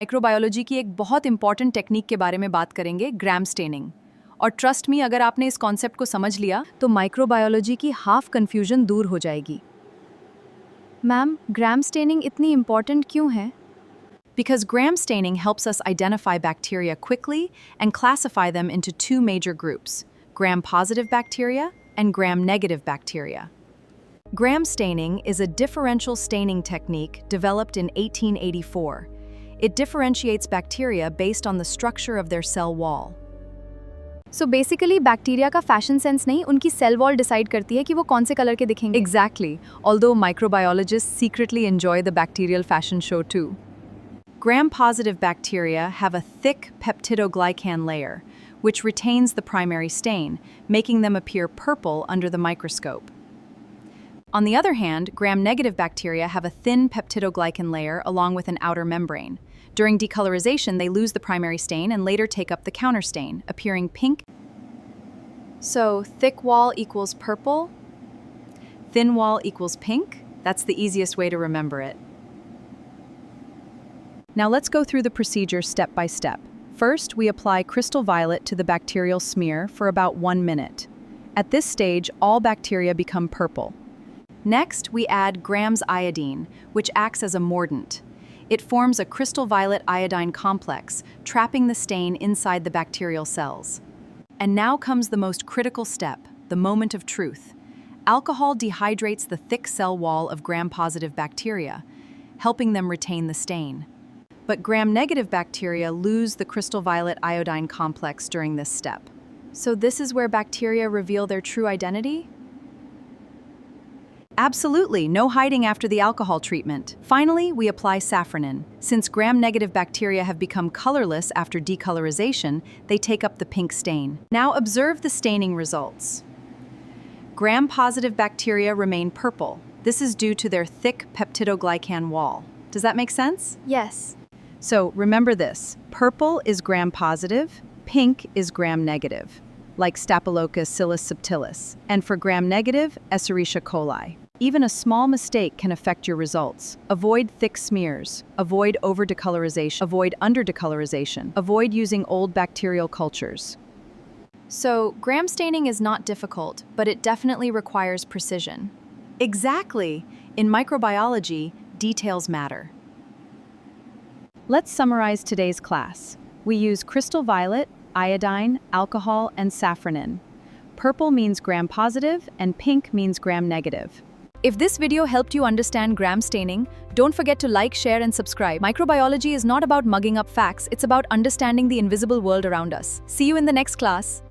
Microbiology की एक बहुत इंपॉर्टेंट टेक्निक के बारे में बात करेंगे, ग्राम स्टेनिंग। और ट्रस्ट मी, अगर आपने इस कॉन्सेप्ट को समझ लिया तो माइक्रोबायोलॉजी की हाफ कंफ्यूजन दूर हो जाएगी। मैम, ग्राम स्टेनिंग इतनी इंपॉर्टेंट क्यों है? Because gram staining helps us identify bacteria quickly and classify them into two major groups, gram-positive bacteria and gram-negative bacteria. Gram staining is a differential staining technique developed in 1884. It differentiates bacteria based on the structure of their cell wall. So basically, bacteria का fashion sense नहीं, उनकी cell wall decide करती है कि वो कौन से colour के दिखेंगे। Exactly, although microbiologists secretly enjoy the bacterial fashion show too. Gram-positive bacteria have a thick peptidoglycan layer, which retains the primary stain, making them appear purple under the microscope. On the other hand, gram-negative bacteria have a thin peptidoglycan layer along with an outer membrane. During decolorization, they lose the primary stain and later take up the counterstain, appearing pink. So, thick wall equals purple? Thin wall equals pink? That's the easiest way to remember it. Now let's go through the procedure step by step. First, we apply crystal violet to the bacterial smear for about 1 minute. At this stage, all bacteria become purple. Next, we add grams iodine, which acts as a mordant. It forms a crystal violet iodine complex, trapping the stain inside the bacterial cells. And now comes the most critical step, the moment of truth. Alcohol dehydrates the thick cell wall of gram-positive bacteria, helping them retain the stain. But gram-negative bacteria lose the crystal violet iodine complex during this step. So this is where bacteria reveal their true identity? Absolutely, no hiding after the alcohol treatment. Finally, we apply safranin. Since gram-negative bacteria have become colorless after decolorization, they take up the pink stain. Now observe the staining results. Gram-positive bacteria remain purple. This is due to their thick peptidoglycan wall. Does that make sense? Yes. So remember this, purple is gram-positive, pink is gram-negative, like Staphylococcus subtilis, and for gram-negative, Escherichia coli. Even a small mistake can affect your results. Avoid thick smears, avoid over-decolorization, avoid under-decolorization, avoid using old bacterial cultures. So, gram staining is not difficult, but it definitely requires precision. Exactly. In microbiology, details matter. Let's summarize today's class. We use crystal violet, iodine, alcohol, and safranin. Purple means gram-positive, and pink means gram-negative. If this video helped you understand gram staining, don't forget to like, share, and subscribe. Microbiology is not about mugging up facts, it's about understanding the invisible world around us. See you in the next class.